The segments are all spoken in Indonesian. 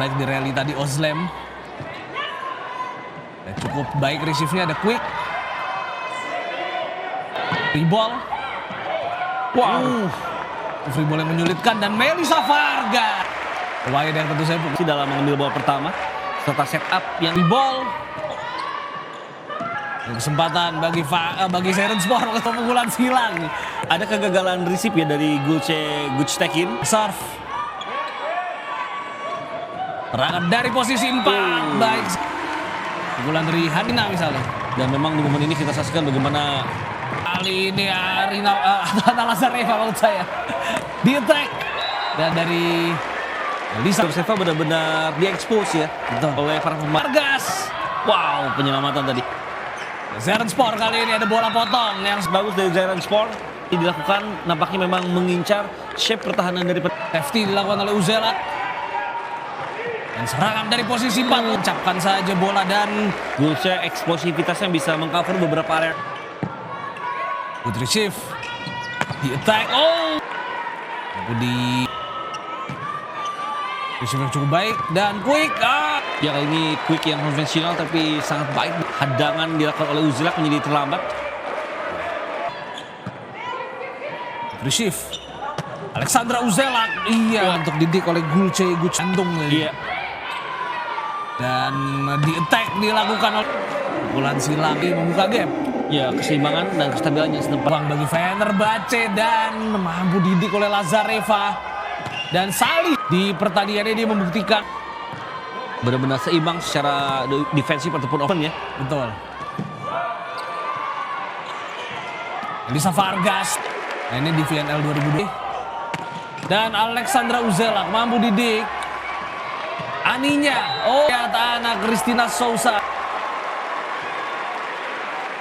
Baik di rally tadi Ozlem. Dan cukup baik receive-nya, ada Quick. Free ball. Wow. Free ball yang menyulitkan dan Melissa Vargas. Wide yang tentu saya dalam mengambil bola pertama serta setup yang free ball. Kesempatan bagi Serenspor untuk pukulan silang. ada kegagalan receive ya dari Guctekin. Serve. Serangan dari posisi 4. Baik. Pukulan dari Hadina misalnya. Dan memang di momen ini kita saksikan bagaimana Kali ini Arina Lazareva maksud saya. Di attack. Dan dari Lisa Seva benar-benar diekspos ya. Betul. Oleh para pemain. Vargas. Wow, penyelamatan tadi. Serenspor kali ini ada bola potong yang Bagus dari Serenspor. Dilakukan nampaknya memang mengincar shape pertahanan dari safety dilakukan oleh Uzelak. Dan serangan dari posisi 4. Ucapkan saja bola dan Gulce eksplosivitasnya bisa mengcover beberapa area. good receive. Di attack. Oh. Tapi di receive yang cukup baik dan Quick. Ya kali ini Quick yang konvensional tapi sangat baik. Hadangan dilakukan oleh Uzelak menjadi terlambat. Receive. Alexandra Uzelak. Iya, untuk didik oleh Gulce jantung. Iya. Dan di attack dilakukan oleh pukulan silang membuka game. Ya, keseimbangan dan kestabilan yang setempat. Peluang bagi Fenerbahce dan mampu didik oleh Lazareva. Dan Salih di pertandingan ini membuktikan Benar-benar seimbang secara defensif ataupun open ya. betul. Elisa Vargas. Nah, ini di VNL 2002. Dan Alexandra Uzelak mampu didik. Aninya. Oh, anak Christina Sousa.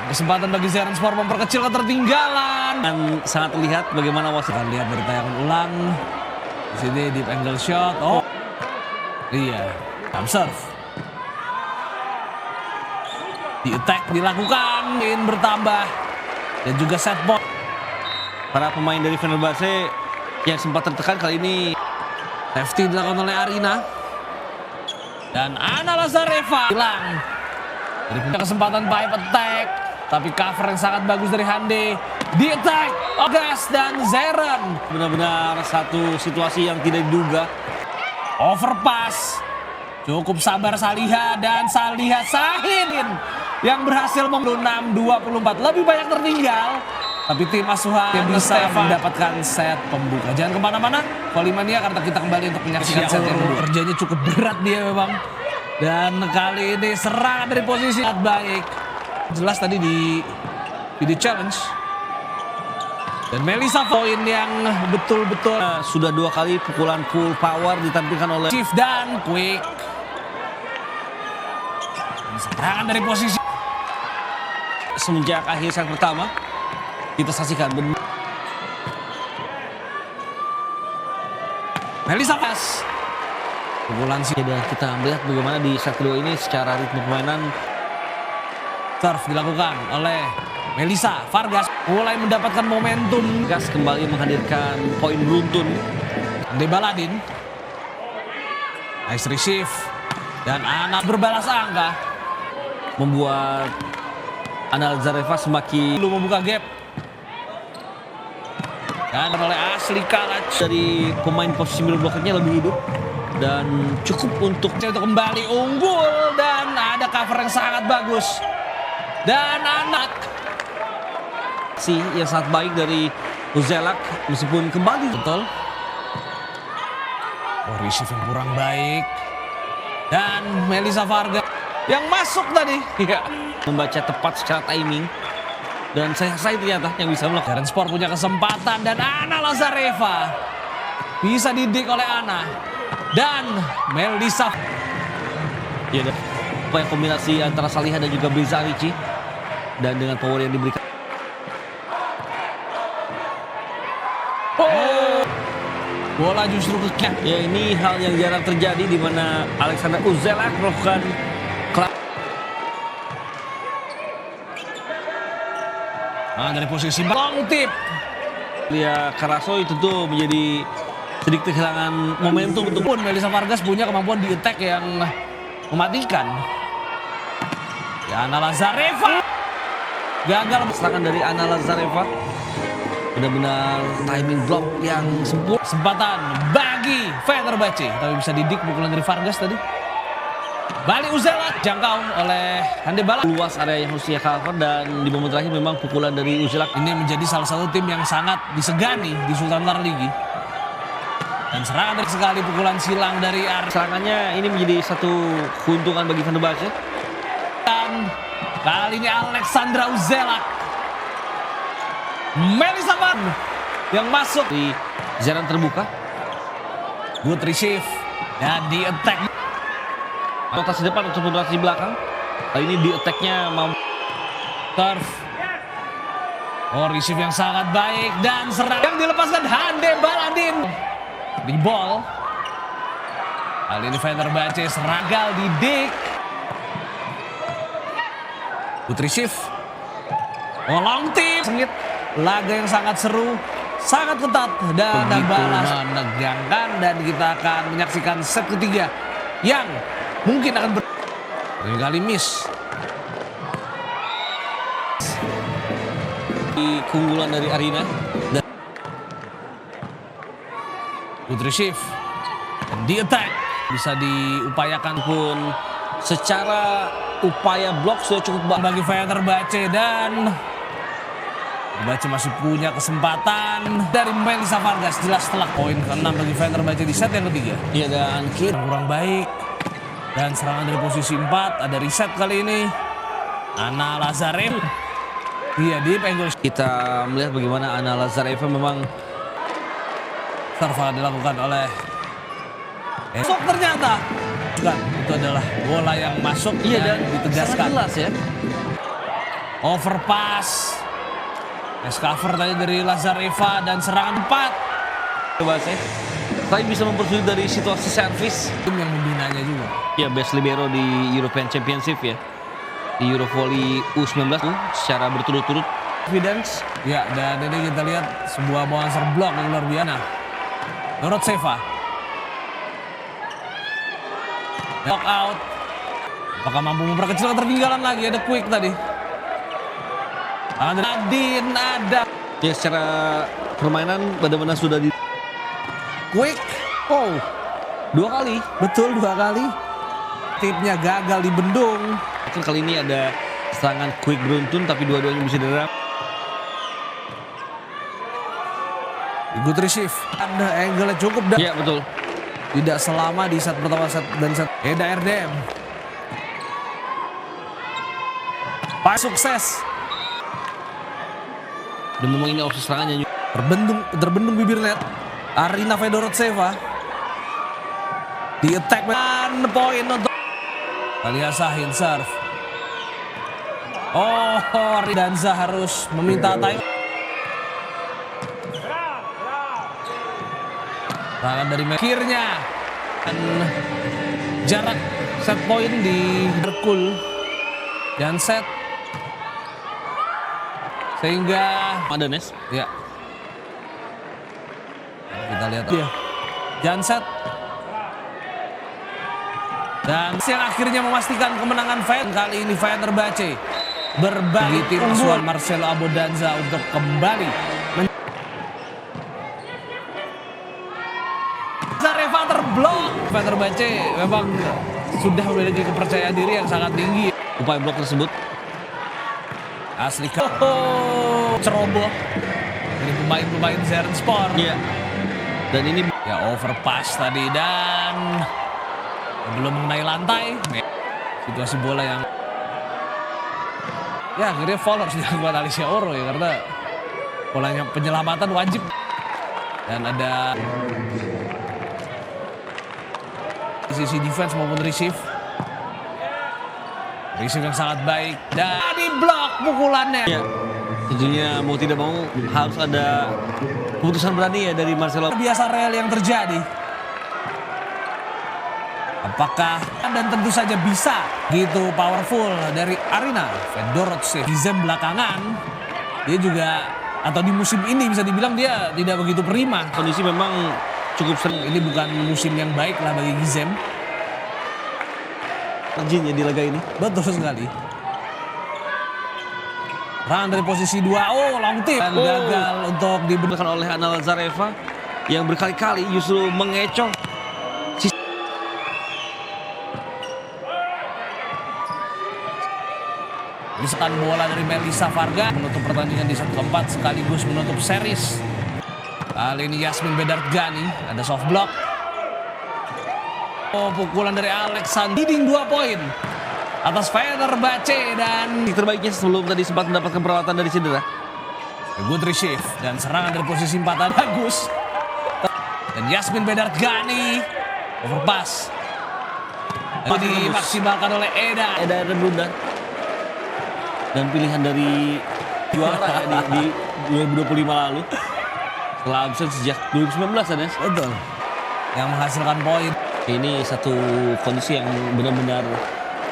Kesempatan bagi Serenspor memperkecil ketertinggalan. Dan sangat terlihat bagaimana wasit. Kita lihat dari tayangan ulang. Di sini deep angle shot. Oh. Iya. Jump serve. Di attack dilakukan. In bertambah. Dan juga set ball. Para pemain dari Fenerbahce yang sempat tertekan kali ini. Safety dilakukan oleh Arina. Dan Ana Lazareva hilang. Dari punya kesempatan pipe attack. Tapi cover yang sangat bagus dari Hande. Di attack. Ogas dan Zeren. Benar-benar satu situasi yang tidak diduga. Overpass. Cukup sabar Saliha dan Saliha Sahin yang berhasil 6-24. Lebih banyak tertinggal. Tapi tim asuhan bisa mendapatkan set pembuka. Jangan kemana-mana. Volley-mania karena kita kembali untuk menyaksikan set yang kedua. Kerjanya cukup berat dia memang. Dan kali ini serangan dari posisi sangat baik. Jelas tadi di video challenge. Dan Melissa poin yang betul-betul Sudah 2 kali pukulan full power ditampilkan oleh Chief dan Quick. Serangan dari posisi semenjak akhir set pertama. Kita saksikan Melissa Pas. Pukulan sih. dan kita melihat bagaimana di set kedua ini secara ritme permainan. Serve dilakukan oleh Melissa Vargas. Mulai mendapatkan momentum. Gas kembali menghadirkan poin beruntun. Ande Baladin. Nice receive. Dan anak berbalas angka. Membuat Ana Lazareva semakin Belum membuka gap. Dan oleh Asli Kalac. dari pemain posisi middle blocker-nya lebih hidup. Dan cukup untuk Kembali unggul. Dan ada cover yang sangat bagus. Dan anak. yang sangat baik dari Uzelak meskipun kembali. Betul. Oh, receive yang kurang baik. Dan Melissa Vargas yang masuk tadi. Ya, membaca tepat secara timing. Dan saya ternyata yang bisa melakukan. Serenspor punya kesempatan dan Ana Lazareva bisa didik oleh Ana dan Melissa. Ya, dan upaya kombinasi antara Saliha dan juga Briza Amici. Dan dengan power yang diberikan. Oh, bola justru ke kick. Ya, ini hal yang jarang terjadi di mana Alexandra Uzelak melakukan Dari posisi long tip. Lia Karasoy tentu menjadi sedikit kehilangan momentum untuk Pun Melissa Vargas punya kemampuan di attack yang mematikan. Ya, Ana Lazareva gagal serangan dari Ana Lazareva. Benar-benar timing block yang sempurna. kesempatan bagi Fenerbahce, tapi bisa didik pukulan dari Vargas tadi. Balik Uzelak jangkau oleh Handebala. Luas area yang harusnya cover dan di momen terakhir memang pukulan dari Uzelak. Ini menjadi salah satu tim yang sangat disegani di Sultan Tarligi. Dan serangan dari sekali pukulan silang dari Serangannya ini menjadi satu keuntungan bagi Fenerbahce. Dan kali ini Alexandra Uzelak. Melissa Van yang masuk Di jalan terbuka. good receive dan di attack. Rotasi depan untuk rotasi belakang. Kali ini di attack-nya mampu. Turf. Oh, receive yang sangat baik dan serang yang dilepaskan Hande Baladin. Di ball. Kali ini Fenerbahce seragal di dik. Good receive. Oh, long tip. Sengit. Laga yang sangat seru, sangat ketat dan dibalas menegangkan, dan kita akan menyaksikan set ketiga yang mungkin akan kali miss. Di keunggulan dari Arina dan Good receive. Dan di attack bisa diupayakan pun secara upaya blok sudah cukup baik bagi Fenerbahce, dan Fenerbahce masih punya kesempatan dari Melissa Vargas. Jelas setelah poin ke-6 bagi Fenerbahce di set yang ketiga. Iya, dan Kurang baik. Dan serangan dari posisi 4 ada reset kali ini. Ana Lazareva. Iya, deep angle. kita melihat bagaimana Ana Lazareva memang Serve dilakukan oleh masuk ternyata. Bukan, itu adalah bola yang masuk dan sangat ditegaskan. jelas ya. Overpass. Nice cover tadi dari Lazareva dan serangan 4. Fenerbahce tapi bisa mempersulit dari situasi servis. Tim yang membinanya juga. Ya, best libero di European Championship ya. Di Eurovolley U19 tuh secara berturut-turut. Evidence. Ya, dan ini kita lihat sebuah monster block yang luar biasa. Dorotseva. Knock out. Apakah mampu memperkecil ketertinggalan lagi? Ada quick tadi. Nadine ada. Ya, secara permainan benar-benar sudah di Quick. Oh, 2 kali. betul 2 kali. Tipnya gagal dibendung. Kali ini ada serangan quick beruntun tapi dua-duanya bisa diredam. Good receive. Ada angle cukup dan Iya, betul. tidak selama di set pertama set dan set. Eda RDM. Pas sukses. Dan memang ini opsi serangannya. Terbendung bibir net. Arina Fedorotseva di attack dan poin untuk Alia Sahin serve. Oh, Danza harus meminta time. Tangan dari akhirnya dan jarak set point di Herkul dan set sehingga Madanes. ya. Kita lihat ya. Janset. Dan yang akhirnya memastikan kemenangan kali ini Fenerbahce berbagi tim asuhan Marcelo Abodanza untuk kembali Zareva terblok. Fenerbahce memang sudah memiliki kepercayaan diri yang sangat tinggi. Upaya blok tersebut Asli ceroboh dari pemain-pemain Zernspor. iya. Dan ini Ya, overpass tadi dan belum mengenai lantai. Situasi bola yang ya akhirnya foul harus dilakukan Alicia Oro ya, karena polanya penyelamatan wajib. Dan ada sisi defense maupun receive. Receive yang sangat baik dan di blok pukulannya. ya, tentunya mau tidak mau harus ada keputusan berani ya dari Marcelo. Biasa real yang terjadi. Apakah dan tentu saja bisa gitu powerful dari Arina Fedorotseva. Di Zem belakangan dia juga atau di musim ini bisa dibilang dia tidak begitu prima. Kondisi memang cukup sering Ini bukan musim yang baik lah bagi Gizem. terjun ya di laga ini. Betul sekali. Serangan dari posisi 2. Oh, long tip. Dan gagal untuk Diberikan oleh Anna Lazareva yang berkali-kali justru mengecoh. Disetan bola dari Melissa Varga menutup pertandingan di set keempat sekaligus menutup series. Kali ini Yasmin Bedarjani ada soft block. Oh, pukulan dari Alexander leading 2 poin atas Fenerbahce dan Terbaiknya sebelum tadi sempat mendapatkan perawatan dari cedera. good receive dan serangan dari posisi 4 bagus. Dan Yasmin Bedarjani overpass. Ini dimaksimalkan oleh Eda. Eda Rendunda. Dan pilihan dari juara ya, di 2025 lalu. Setelah absen sejak 2019 ya. Betul. Yang menghasilkan poin. Ini satu kondisi yang benar-benar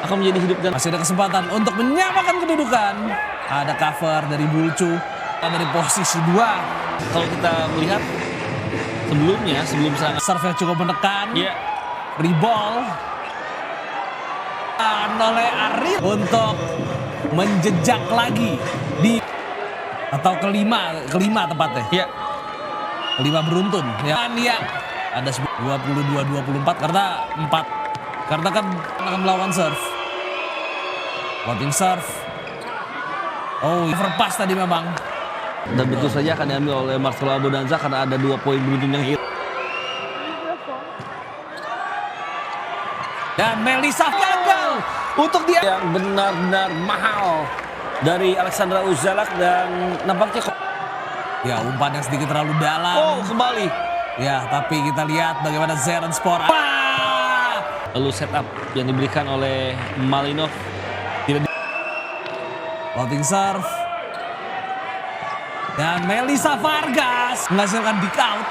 akan menjadi hidup dan Masih ada kesempatan untuk menyamakan kedudukan. Ada cover dari Bulcu dari posisi 2. kalau kita melihat sebelumnya sebelum serangan Serve yang cukup menekan. ya Reball. Oleh Ariel untuk menjejak lagi di atau kelima tepatnya. ya Kelima beruntun. Ya, ada 22-24 karena 4 karena kan akan melawan serve. Floating serve. Oh, overpass tadi memang. dan betul saja akan diambil oleh Marcelo Abondanza karena ada 2 poin beruntun yang hilang. Dan Melissa gagal untuk dia. Yang benar-benar mahal dari Alexandra Uzalak dan nampaknya Ya, umpan yang sedikit terlalu dalam. kembali. Ya, tapi kita lihat bagaimana Zeren Sport. Lalu setup yang diberikan oleh Malinov tidak Floating serve. Dan Melissa Vargas menghasilkan dig out.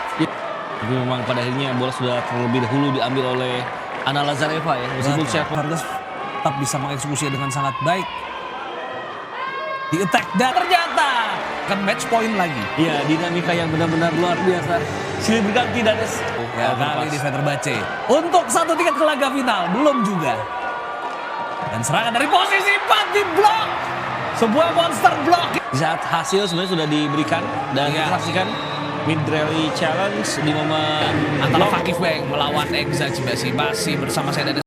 tapi memang pada akhirnya bola sudah terlebih dahulu diambil oleh Anna Lazareva ya. Meskipun Vargas tetap bisa mengeksekusinya dengan sangat baik. Di attack dan ternyata kan match point lagi. ya dinamika yang benar-benar luar biasa. Silih berganti dan Ya, kali di Fenerbahce. Untuk 1 tiket ke laga final belum juga. Dan serangan dari posisi 4 di blok. Sebuah monster block. di saat hasil sebenarnya sudah diberikan dan Iya. kita saksikan mid rally challenge di momen Antara Fakif Bank melawan Exaj masih bersama saya dan